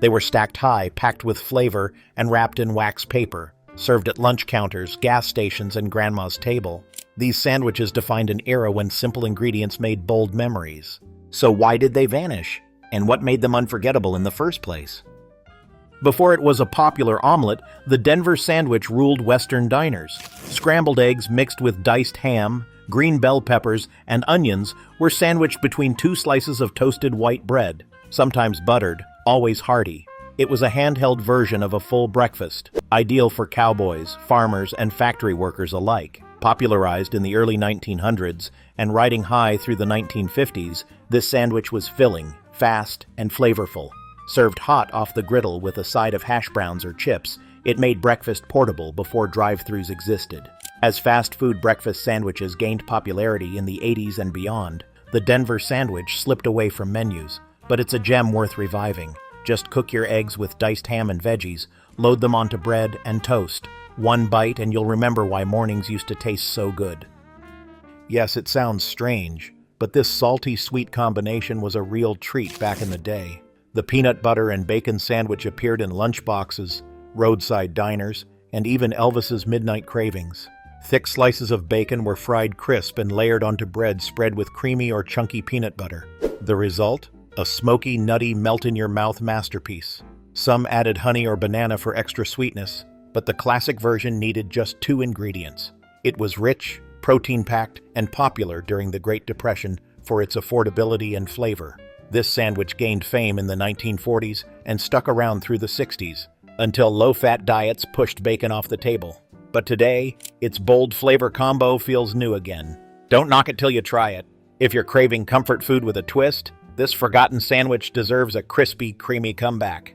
They were stacked high, packed with flavor, and wrapped in wax paper, served at lunch counters, gas stations, and grandma's table. These sandwiches defined an era when simple ingredients made bold memories. So why did they vanish? And what made them unforgettable in the first place? Before it was a popular omelet, the Denver sandwich ruled Western diners. Scrambled eggs mixed with diced ham, green bell peppers, and onions were sandwiched between two slices of toasted white bread, sometimes buttered, always hearty. It was a handheld version of a full breakfast, ideal for cowboys, farmers, and factory workers alike. Popularized in the early 1900s and riding high through the 1950s, this sandwich was filling, fast, and flavorful. Served hot off the griddle with a side of hash browns or chips, it made breakfast portable before drive-thrus existed. As fast food breakfast sandwiches gained popularity in the 80s and beyond, the Denver sandwich slipped away from menus, but it's a gem worth reviving. Just cook your eggs with diced ham and veggies, load them onto bread and toast. One bite and you'll remember why mornings used to taste so good. Yes, it sounds strange, but this salty-sweet combination was a real treat back in the day. The peanut butter and bacon sandwich appeared in lunchboxes, roadside diners, and even Elvis's midnight cravings. Thick slices of bacon were fried crisp and layered onto bread spread with creamy or chunky peanut butter. The result? A smoky, nutty, melt-in-your-mouth masterpiece. Some added honey or banana for extra sweetness, but the classic version needed just 2 ingredients. It was rich, protein-packed, and popular during the Great Depression for its affordability and flavor. This sandwich gained fame in the 1940s and stuck around through the 60s, until low-fat diets pushed bacon off the table. But today, its bold flavor combo feels new again. Don't knock it till you try it. If you're craving comfort food with a twist, this forgotten sandwich deserves a crispy, creamy comeback.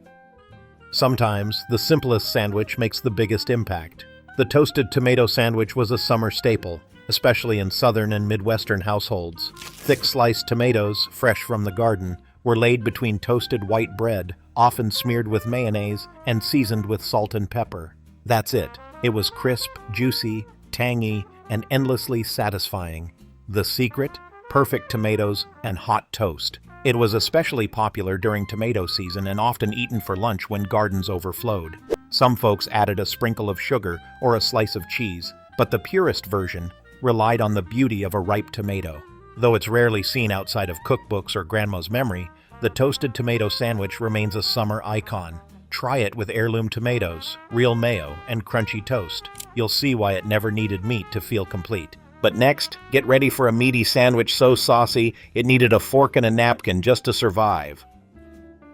Sometimes, the simplest sandwich makes the biggest impact. The toasted tomato sandwich was a summer staple, especially in southern and midwestern households. Thick sliced tomatoes, fresh from the garden, were laid between toasted white bread, often smeared with mayonnaise and seasoned with salt and pepper. That's it. It was crisp, juicy, tangy, and endlessly satisfying. The secret? Perfect tomatoes and hot toast. It was especially popular during tomato season and often eaten for lunch when gardens overflowed. Some folks added a sprinkle of sugar or a slice of cheese, but the purest version relied on the beauty of a ripe tomato. Though it's rarely seen outside of cookbooks or grandma's memory, the toasted tomato sandwich remains a summer icon. Try it with heirloom tomatoes, real mayo, and crunchy toast. You'll see why it never needed meat to feel complete. But next, get ready for a meaty sandwich so saucy it needed a fork and a napkin just to survive.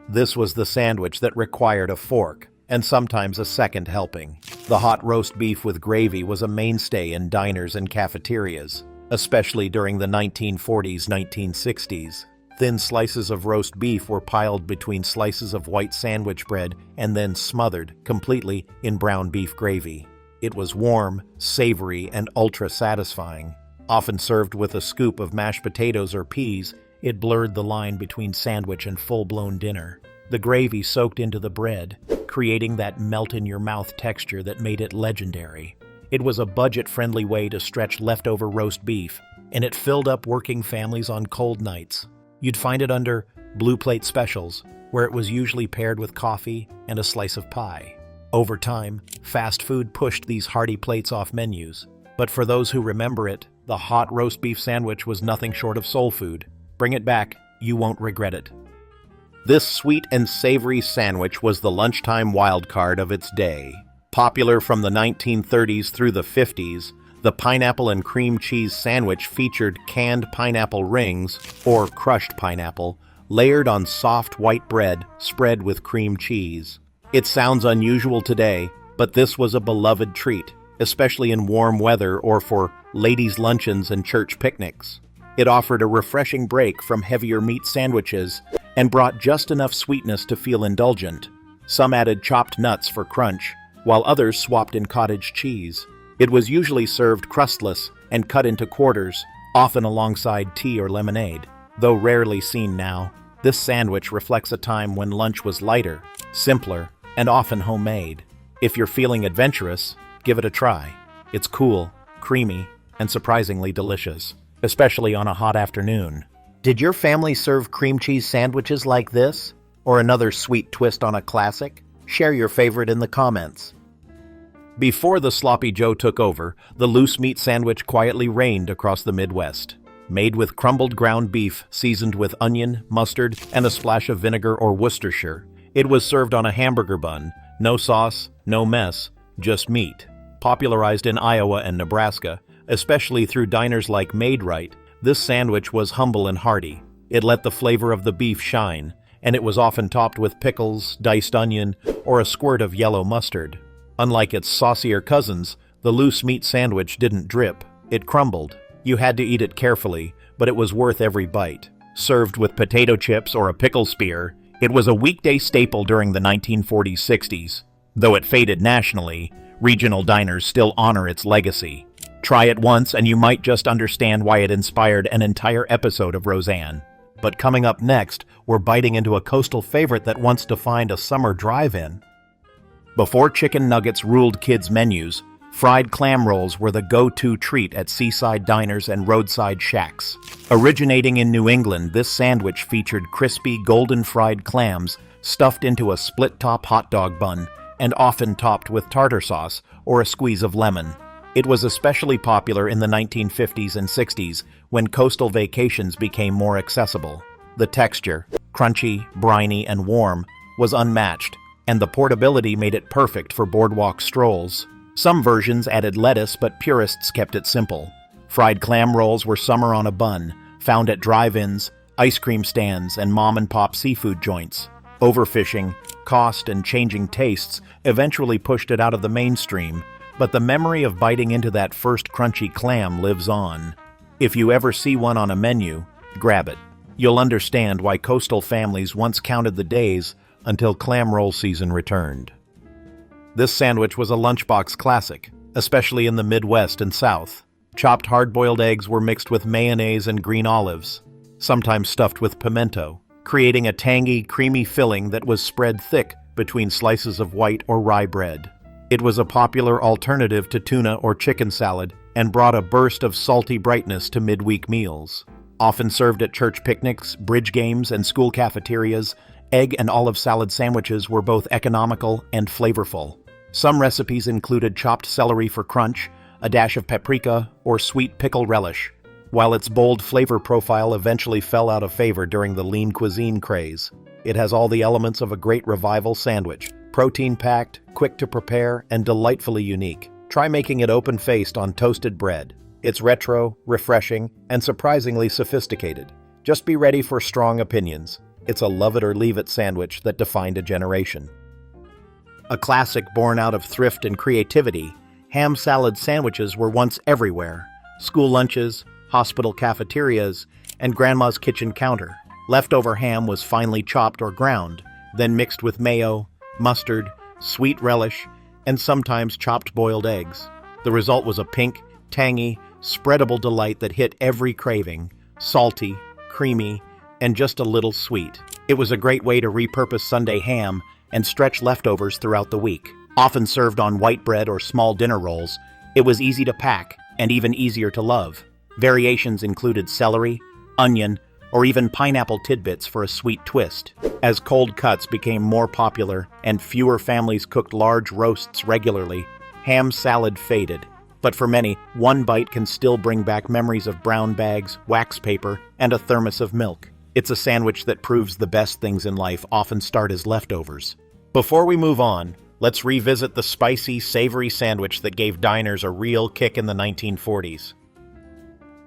This was the sandwich that required a fork, and sometimes a second helping. The hot roast beef with gravy was a mainstay in diners and cafeterias, especially during the 1940s-1960s. Thin slices of roast beef were piled between slices of white sandwich bread and then smothered completely in brown beef gravy. It was warm, savory, and ultra-satisfying. Often served with a scoop of mashed potatoes or peas, it blurred the line between sandwich and full-blown dinner. The gravy soaked into the bread, creating that melt-in-your-mouth texture that made it legendary. It was a budget-friendly way to stretch leftover roast beef, and it filled up working families on cold nights. You'd find it under blue plate specials, where it was usually paired with coffee and a slice of pie. Over time, fast food pushed these hearty plates off menus. But for those who remember it, the hot roast beef sandwich was nothing short of soul food. Bring it back, you won't regret it. This sweet and savory sandwich was the lunchtime wildcard of its day. Popular from the 1930s through the 50s, the pineapple and cream cheese sandwich featured canned pineapple rings, or crushed pineapple, layered on soft white bread spread with cream cheese. It sounds unusual today, but this was a beloved treat, especially in warm weather or for ladies' luncheons and church picnics. It offered a refreshing break from heavier meat sandwiches and brought just enough sweetness to feel indulgent. Some added chopped nuts for crunch, while others swapped in cottage cheese. It was usually served crustless and cut into quarters, often alongside tea or lemonade. Though rarely seen now, this sandwich reflects a time when lunch was lighter, simpler, and often homemade. If you're feeling adventurous, give it a try. It's cool, creamy, and surprisingly delicious, especially on a hot afternoon. Did your family serve cream cheese sandwiches like this? Or another sweet twist on a classic? Share your favorite in the comments. Before the Sloppy Joe took over, the loose meat sandwich quietly reigned across the Midwest. Made with crumbled ground beef seasoned with onion, mustard, and a splash of vinegar or Worcestershire, it was served on a hamburger bun. No sauce, no mess, just meat. Popularized in Iowa and Nebraska, especially through diners like Made Right, this sandwich was humble and hearty. It let the flavor of the beef shine, and it was often topped with pickles, diced onion, or a squirt of yellow mustard. Unlike its saucier cousins, the loose meat sandwich didn't drip, it crumbled. You had to eat it carefully, but it was worth every bite. Served with potato chips or a pickle spear, it was a weekday staple during the 1940s-60s. Though it faded nationally, regional diners still honor its legacy. Try it once and you might just understand why it inspired an entire episode of Roseanne. But coming up next, we're biting into a coastal favorite that once defined a summer drive-in. Before chicken nuggets ruled kids' menus, fried clam rolls were the go-to treat at seaside diners and roadside shacks. Originating in New England, this sandwich featured crispy, golden-fried clams stuffed into a split-top hot dog bun and often topped with tartar sauce or a squeeze of lemon. It was especially popular in the 1950s and 60s when coastal vacations became more accessible. The texture, crunchy, briny, and warm, was unmatched, and the portability made it perfect for boardwalk strolls. Some versions added lettuce, but purists kept it simple. Fried clam rolls were summer on a bun, found at drive-ins, ice cream stands, and mom-and-pop seafood joints. Overfishing, cost, and changing tastes eventually pushed it out of the mainstream, but the memory of biting into that first crunchy clam lives on. If you ever see one on a menu, grab it. You'll understand why coastal families once counted the days until clam roll season returned. This sandwich was a lunchbox classic, especially in the Midwest and South. Chopped hard-boiled eggs were mixed with mayonnaise and green olives, sometimes stuffed with pimento, creating a tangy, creamy filling that was spread thick between slices of white or rye bread. It was a popular alternative to tuna or chicken salad and brought a burst of salty brightness to midweek meals. Often served at church picnics, bridge games, and school cafeterias, egg and olive salad sandwiches were both economical and flavorful. Some recipes included chopped celery for crunch, a dash of paprika, or sweet pickle relish, while its bold flavor profile eventually fell out of favor during the lean cuisine craze. It has all the elements of a great revival sandwich: protein-packed, quick to prepare, and delightfully unique. Try making it open-faced on toasted bread. It's retro, refreshing, and surprisingly sophisticated. Just be ready for strong opinions. It's a love-it-or-leave-it sandwich that defined a generation. A classic born out of thrift and creativity, ham salad sandwiches were once everywhere. School lunches, hospital cafeterias, and grandma's kitchen counter. Leftover ham was finely chopped or ground, then mixed with mayo, mustard, sweet relish, and sometimes chopped boiled eggs. The result was a pink, tangy, spreadable delight that hit every craving, salty, creamy, and just a little sweet. It was a great way to repurpose Sunday ham and stretch leftovers throughout the week. Often served on white bread or small dinner rolls, it was easy to pack and even easier to love. Variations included celery, onion, or even pineapple tidbits for a sweet twist. As cold cuts became more popular and fewer families cooked large roasts regularly, ham salad faded. But for many, one bite can still bring back memories of brown bags, wax paper, and a thermos of milk. It's a sandwich that proves the best things in life often start as leftovers. Before we move on, let's revisit the spicy, savory sandwich that gave diners a real kick in the 1940s.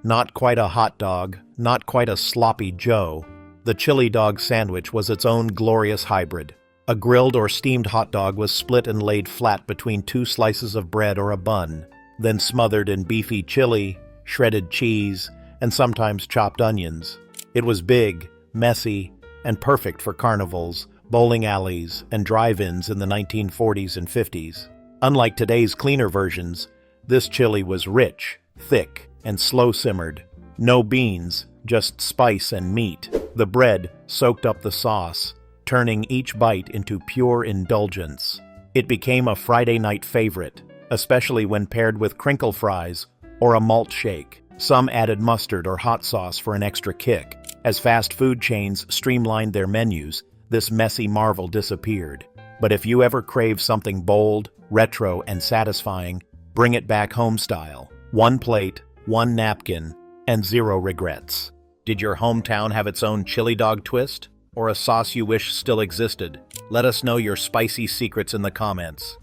Not quite a hot dog, not quite a sloppy Joe, the chili dog sandwich was its own glorious hybrid. A grilled or steamed hot dog was split and laid flat between two slices of bread or a bun, then smothered in beefy chili, shredded cheese, and sometimes chopped onions. It was big, messy, and perfect for carnivals, bowling alleys, and drive-ins in the 1940s and 50s. Unlike today's cleaner versions, this chili was rich, thick, and slow-simmered. No beans, just spice and meat. The bread soaked up the sauce, turning each bite into pure indulgence. It became a Friday night favorite, especially when paired with crinkle fries or a malt shake. Some added mustard or hot sauce for an extra kick. As fast food chains streamlined their menus, this messy marvel disappeared. But if you ever crave something bold, retro, and satisfying, bring it back home style. One plate, one napkin, and zero regrets. Did your hometown have its own chili dog twist? Or a sauce you wish still existed? Let us know your spicy secrets in the comments.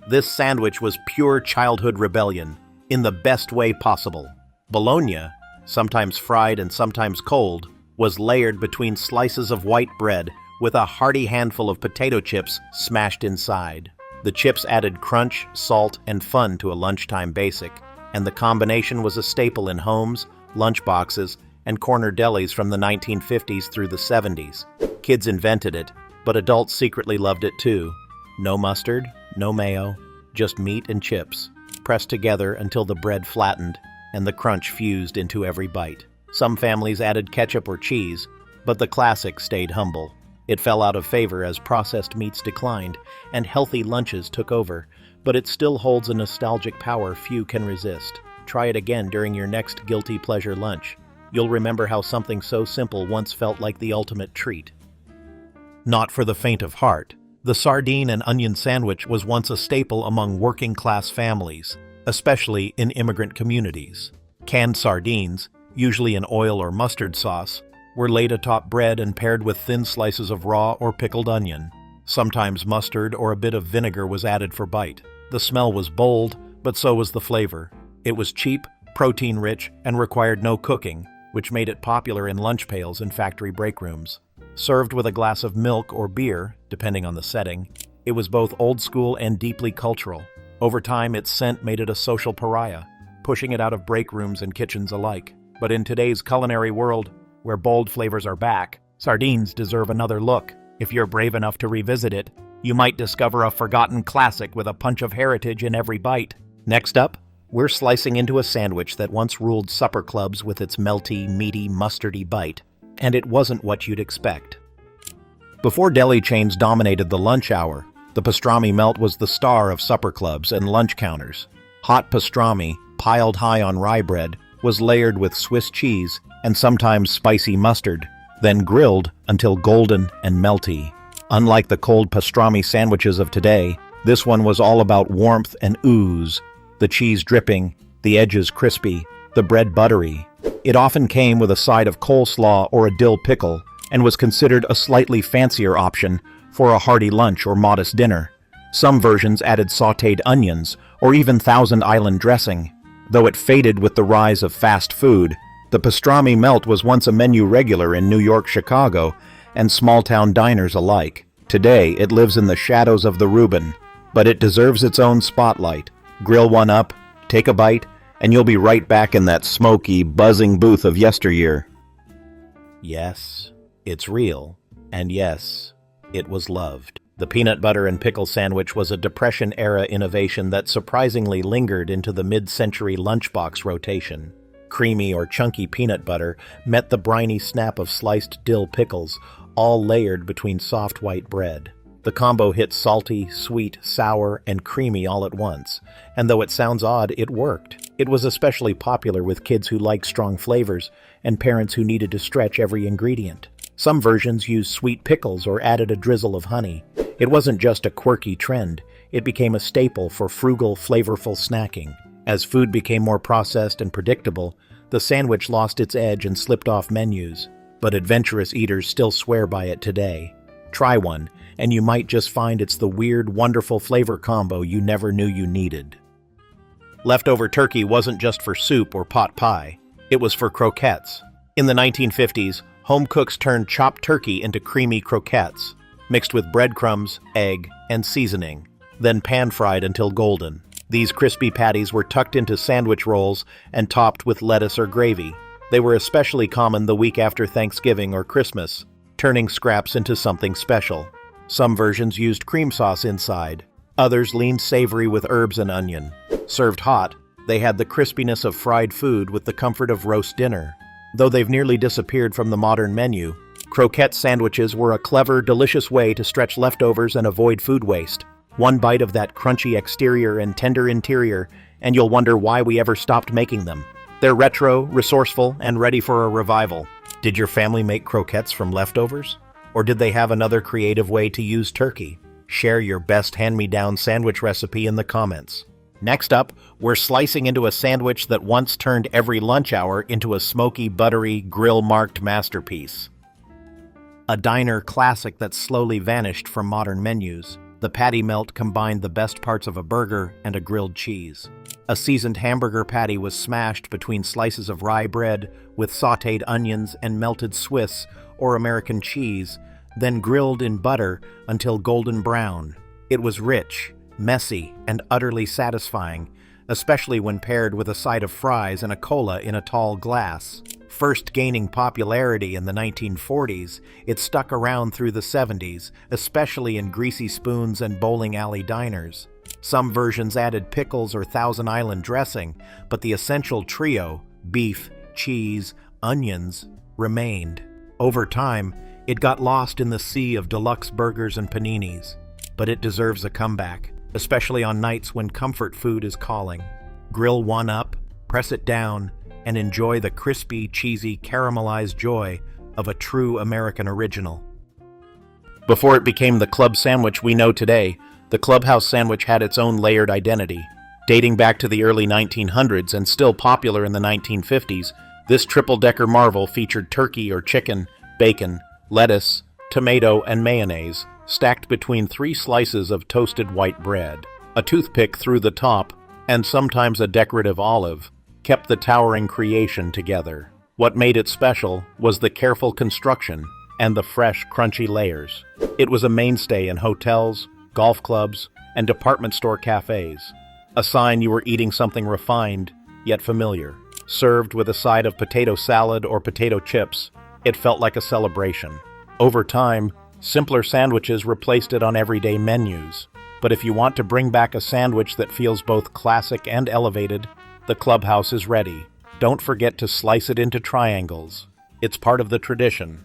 This sandwich was pure childhood rebellion, in the best way possible. Bologna, sometimes fried and sometimes cold, was layered between slices of white bread with a hearty handful of potato chips smashed inside. The chips added crunch, salt, and fun to a lunchtime basic, and the combination was a staple in homes, lunchboxes, and corner delis from the 1950s through the 70s. Kids invented it, but adults secretly loved it too. No mustard, no mayo, just meat and chips, pressed together until the bread flattened and the crunch fused into every bite. Some families added ketchup or cheese, but the classic stayed humble. It fell out of favor as processed meats declined and healthy lunches took over, but it still holds a nostalgic power few can resist. Try it again during your next guilty pleasure lunch. You'll remember how something so simple once felt like the ultimate treat. Not for the faint of heart. The sardine and onion sandwich was once a staple among working-class families, especially in immigrant communities. Canned sardines, usually in oil or mustard sauce, were laid atop bread and paired with thin slices of raw or pickled onion. Sometimes mustard or a bit of vinegar was added for bite. The smell was bold, but so was the flavor. It was cheap, protein-rich, and required no cooking, which made it popular in lunch pails and factory break rooms. Served with a glass of milk or beer, depending on the setting, it was both old school and deeply cultural. Over time, its scent made it a social pariah, pushing it out of break rooms and kitchens alike. But in today's culinary world, where bold flavors are back, sardines deserve another look. If you're brave enough to revisit it, you might discover a forgotten classic with a punch of heritage in every bite. Next up, we're slicing into a sandwich that once ruled supper clubs with its melty, meaty, mustardy bite, and it wasn't what you'd expect. Before deli chains dominated the lunch hour, the pastrami melt was the star of supper clubs and lunch counters. Hot pastrami, piled high on rye bread, was layered with Swiss cheese and sometimes spicy mustard, then grilled until golden and melty. Unlike the cold pastrami sandwiches of today, this one was all about warmth and ooze, the cheese dripping, the edges crispy, the bread buttery. It often came with a side of coleslaw or a dill pickle and was considered a slightly fancier option for a hearty lunch or modest dinner. Some versions added sautéed onions or even Thousand Island dressing. Though it faded with the rise of fast food, the pastrami melt was once a menu regular in New York, Chicago, and small-town diners alike. Today, it lives in the shadows of the Reuben, but it deserves its own spotlight. Grill one up, take a bite, and you'll be right back in that smoky, buzzing booth of yesteryear. Yes, it's real, and yes, it was loved. The peanut butter and pickle sandwich was a Depression-era innovation that surprisingly lingered into the mid-century lunchbox rotation. Creamy or chunky peanut butter met the briny snap of sliced dill pickles, all layered between soft white bread. The combo hit salty, sweet, sour, and creamy all at once, and though it sounds odd, it worked. It was especially popular with kids who liked strong flavors and parents who needed to stretch every ingredient. Some versions used sweet pickles or added a drizzle of honey. It wasn't just a quirky trend, it became a staple for frugal, flavorful snacking. As food became more processed and predictable, the sandwich lost its edge and slipped off menus. But adventurous eaters still swear by it today. Try one, and you might just find it's the weird, wonderful flavor combo you never knew you needed. Leftover turkey wasn't just for soup or pot pie, it was for croquettes. In the 1950s, home cooks turned chopped turkey into creamy croquettes, mixed with breadcrumbs, egg, and seasoning, then pan-fried until golden. These crispy patties were tucked into sandwich rolls and topped with lettuce or gravy. They were especially common the week after Thanksgiving or Christmas, turning scraps into something special. Some versions used cream sauce inside. Others leaned savory with herbs and onion. Served hot, they had the crispiness of fried food with the comfort of roast dinner. Though they've nearly disappeared from the modern menu, croquette sandwiches were a clever, delicious way to stretch leftovers and avoid food waste. One bite of that crunchy exterior and tender interior, and you'll wonder why we ever stopped making them. They're retro, resourceful, and ready for a revival. Did your family make croquettes from leftovers? Or did they have another creative way to use turkey? Share your best hand-me-down sandwich recipe in the comments. Next up, we're slicing into a sandwich that once turned every lunch hour into a smoky, buttery, grill-marked masterpiece. A diner classic that slowly vanished from modern menus. The patty melt combined the best parts of a burger and a grilled cheese. A seasoned hamburger patty was smashed between slices of rye bread with sautéed onions and melted Swiss or American cheese, then grilled in butter until golden brown. It was rich, messy, and utterly satisfying, especially when paired with a side of fries and a cola in a tall glass. First gaining popularity in the 1940s, it stuck around through the 70s, especially in greasy spoons and bowling alley diners. Some versions added pickles or Thousand Island dressing, but the essential trio, beef, cheese, onions, remained. Over time, it got lost in the sea of deluxe burgers and paninis, but it deserves a comeback, especially on nights when comfort food is calling. Grill one up, press it down, and enjoy the crispy, cheesy, caramelized joy of a true American original. Before it became the club sandwich we know today, the Clubhouse sandwich had its own layered identity. Dating back to the early 1900s and still popular in the 1950s, this triple-decker marvel featured turkey or chicken, bacon, lettuce, tomato, and mayonnaise, stacked between 3 slices of toasted white bread. A toothpick through the top, and sometimes a decorative olive, kept the towering creation together. What made it special was the careful construction and the fresh, crunchy layers. It was a mainstay in hotels, golf clubs, and department store cafes, a sign you were eating something refined, yet familiar. Served with a side of potato salad or potato chips, it felt like a celebration. Over time, simpler sandwiches replaced it on everyday menus. But if you want to bring back a sandwich that feels both classic and elevated, the Clubhouse is ready. Don't forget to slice it into triangles. It's part of the tradition.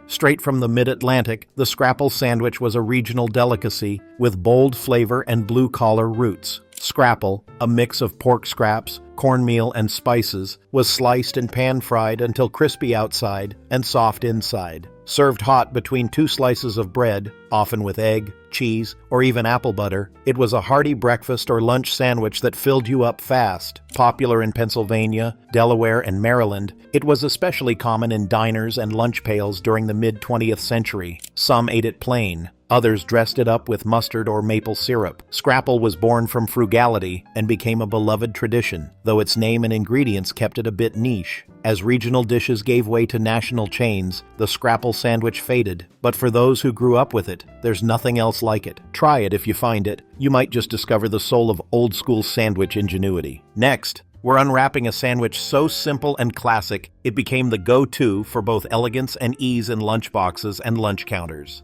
Straight from the mid-Atlantic, the Scrapple sandwich was a regional delicacy with bold flavor and blue-collar roots. Scrapple, a mix of pork scraps, cornmeal, and spices, was sliced and pan-fried until crispy outside and soft inside. Served hot between 2 slices of bread, often with egg, cheese, or even apple butter, it was a hearty breakfast or lunch sandwich that filled you up fast. Popular in Pennsylvania, Delaware, and Maryland, it was especially common in diners and lunch pails during the mid-20th century. Some ate it plain. Others dressed it up with mustard or maple syrup. Scrapple was born from frugality and became a beloved tradition, though its name and ingredients kept it a bit niche. As regional dishes gave way to national chains, the Scrapple sandwich faded. But for those who grew up with it, there's nothing else like it. Try it if you find it. You might just discover the soul of old-school sandwich ingenuity. Next, we're unwrapping a sandwich so simple and classic, it became the go-to for both elegance and ease in lunchboxes and lunch counters.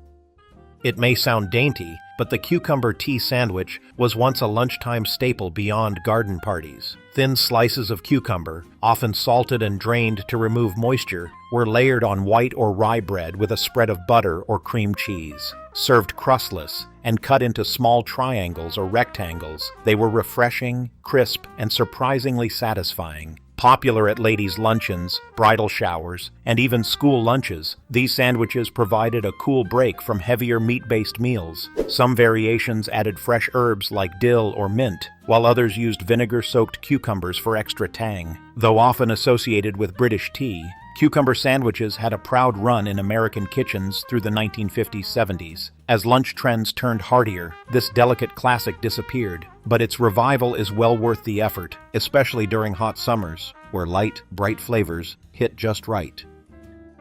It may sound dainty, but the cucumber tea sandwich was once a lunchtime staple beyond garden parties. Thin slices of cucumber, often salted and drained to remove moisture, were layered on white or rye bread with a spread of butter or cream cheese. Served crustless and cut into small triangles or rectangles, they were refreshing, crisp, and surprisingly satisfying. Popular at ladies' luncheons, bridal showers, and even school lunches, these sandwiches provided a cool break from heavier meat-based meals. Some variations added fresh herbs like dill or mint, while others used vinegar-soaked cucumbers for extra tang. Though often associated with British tea, cucumber sandwiches had a proud run in American kitchens through the 1950s-70s. As lunch trends turned heartier, this delicate classic disappeared, but its revival is well worth the effort, especially during hot summers, where light, bright flavors hit just right.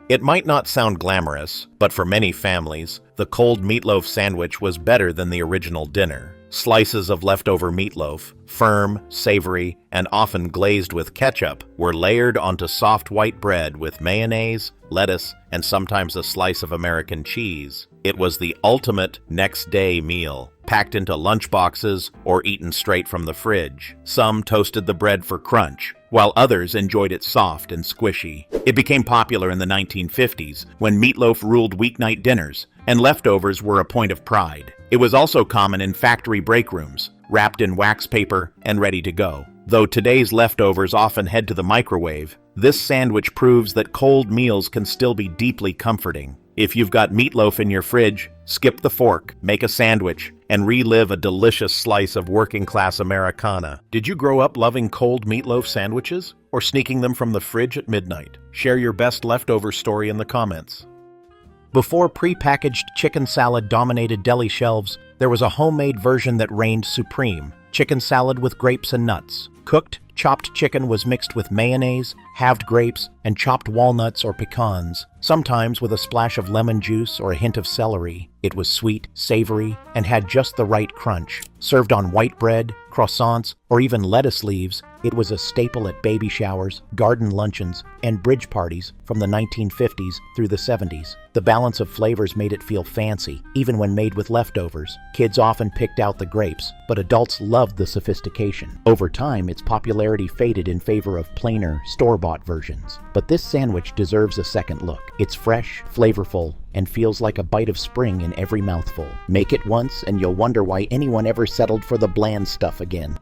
It might not sound glamorous, but for many families, the cold meatloaf sandwich was better than the original dinner. Slices of leftover meatloaf, firm, savory, and often glazed with ketchup, were layered onto soft white bread with mayonnaise, lettuce, and sometimes a slice of American cheese. It was the ultimate next-day meal, packed into lunchboxes or eaten straight from the fridge. Some toasted the bread for crunch, while others enjoyed it soft and squishy. It became popular in the 1950s when meatloaf ruled weeknight dinners, and leftovers were a point of pride. It was also common in factory break rooms, wrapped in wax paper and ready to go. Though today's leftovers often head to the microwave, this sandwich proves that cold meals can still be deeply comforting. If you've got meatloaf in your fridge, skip the fork, make a sandwich, and relive a delicious slice of working-class Americana. Did you grow up loving cold meatloaf sandwiches or sneaking them from the fridge at midnight? Share your best leftover story in the comments. Before pre-packaged chicken salad dominated deli shelves, there was a homemade version that reigned supreme: chicken salad with grapes and nuts. Cooked, chopped chicken was mixed with mayonnaise, halved grapes, and chopped walnuts or pecans, sometimes with a splash of lemon juice or a hint of celery. It was sweet, savory, and had just the right crunch. Served on white bread, croissants, or even lettuce leaves, it was a staple at baby showers, garden luncheons, and bridge parties from the 1950s through the 70s. The balance of flavors made it feel fancy, even when made with leftovers. Kids often picked out the grapes, but adults loved the sophistication. Over time, its popularity faded in favor of plainer, store-bought versions. But this sandwich deserves a second look. It's fresh, flavorful, and feels like a bite of spring in every mouthful. Make it once, and you'll wonder why anyone ever settled for the bland stuff again.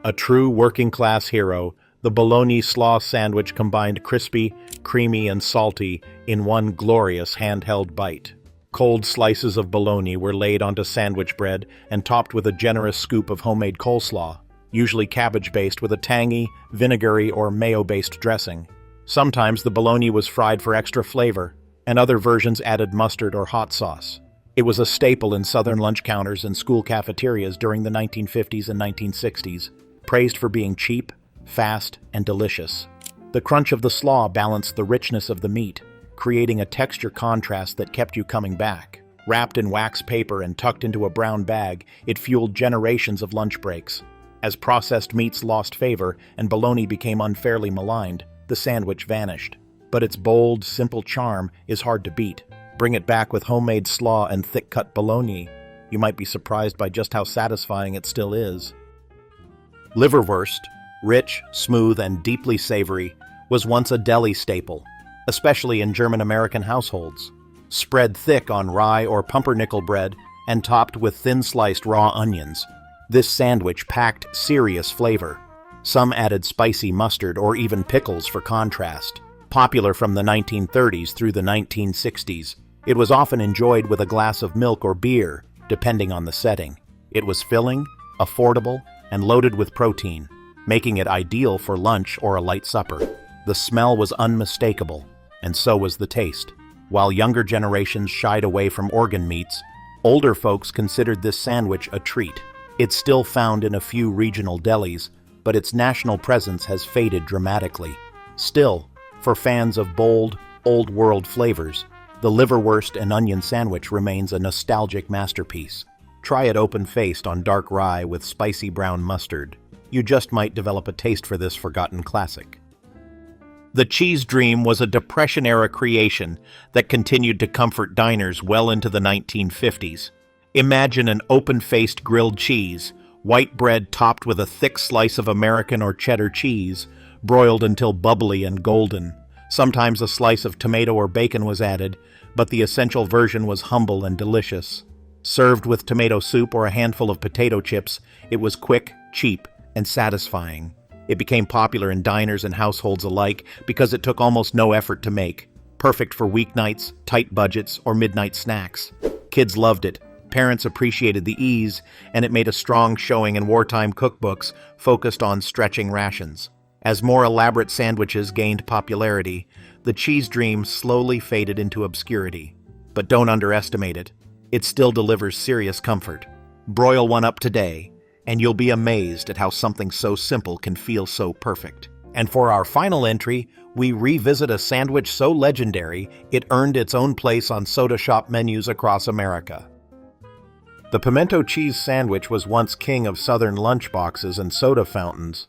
A true working-class hero, the bologna sllo sandwich combined crispy, creamy, and salty in one glorious handheld bite. Cold slices of bologna were laid onto sandwich bread and topped with a generous scoop of homemade coleslaw, usually cabbage-based with a tangy, vinegary, or mayo-based dressing. Sometimes the bologna was fried for extra flavor, and other versions added mustard or hot sauce. It was a staple in southern lunch counters and school cafeterias during the 1950s and 1960s, praised for being cheap, fast, and delicious. The crunch of the sllo balanced the richness of the meat, creating a texture contrast that kept you coming back. Wrapped in wax paper and tucked into a brown bag, it fueled generations of lunch breaks. As processed meats lost favor and bologna became unfairly maligned, the sandwich vanished. But its bold, simple charm is hard to beat. Bring it back with homemade sllo and thick-cut bologna. You might be surprised by just how satisfying it still is. Liverwurst, rich, smooth, and deeply savory, was once a deli staple, especially in German-American households. Spread thick on rye or pumpernickel bread and topped with thin-sliced raw onions, this sandwich packed serious flavor. Some added spicy mustard or even pickles for contrast. Popular from the 1930s through the 1960s, it was often enjoyed with a glass of milk or beer, depending on the setting. It was filling, affordable, and loaded with protein, making it ideal for lunch or a light supper. The smell was unmistakable, and so was the taste. While younger generations shied away from organ meats, older folks considered this sandwich a treat. It's still found in a few regional delis, but its national presence has faded dramatically. Still, for fans of bold, old-world flavors, the liverwurst and onion sandwich remains a nostalgic masterpiece. Try it open-faced on dark rye with spicy brown mustard. You just might develop a taste for this forgotten classic. The cheese dream was a Depression-era creation that continued to comfort diners well into the 1950s. Imagine an open-faced grilled cheese, white bread topped with a thick slice of American or cheddar cheese, broiled until bubbly and golden. Sometimes a slice of tomato or bacon was added, but the essential version was humble and delicious. Served with tomato soup or a handful of potato chips, it was quick, cheap, and satisfying. It became popular in diners and households alike because it took almost no effort to make. Perfect for weeknights, tight budgets, or midnight snacks. Kids loved it. Parents appreciated the ease, and it made a strong showing in wartime cookbooks focused on stretching rations. As more elaborate sandwiches gained popularity, the cheese dream slowly faded into obscurity. But don't underestimate it. It still delivers serious comfort. Broil one up today, and you'll be amazed at how something so simple can feel so perfect. And for our final entry, we revisit a sandwich so legendary, it earned its own place on soda shop menus across America. The pimento cheese sandwich was once king of southern lunchboxes and soda fountains.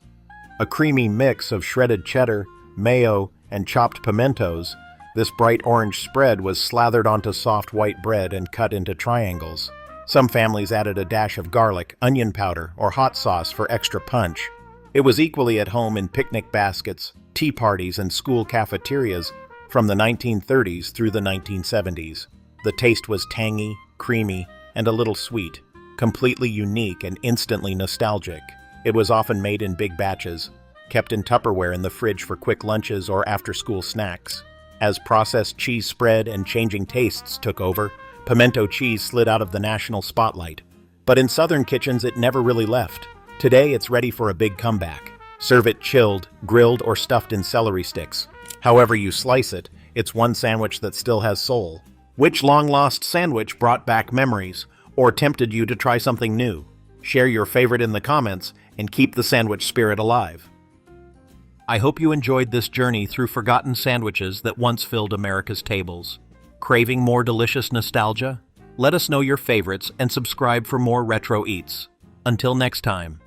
A creamy mix of shredded cheddar, mayo, and chopped pimentos, this bright orange spread was slathered onto soft white bread and cut into triangles. Some families added a dash of garlic, onion powder, or hot sauce for extra punch. It was equally at home in picnic baskets, tea parties, and school cafeterias from the 1930s through the 1970s. The taste was tangy, creamy, and a little sweet, completely unique and instantly nostalgic. It was often made in big batches, kept in Tupperware in the fridge for quick lunches or after-school snacks. As processed cheese spread and changing tastes took over, pimento cheese slid out of the national spotlight. But in southern kitchens, it never really left. Today, it's ready for a big comeback. Serve it chilled, grilled, or stuffed in celery sticks. However you slice it, it's one sandwich that still has soul. Which long-lost sandwich brought back memories or tempted you to try something new? Share your favorite in the comments and keep the sandwich spirit alive. I hope you enjoyed this journey through forgotten sandwiches that once filled America's tables. Craving more delicious nostalgia? Let us know your favorites and subscribe for more retro eats. Until next time.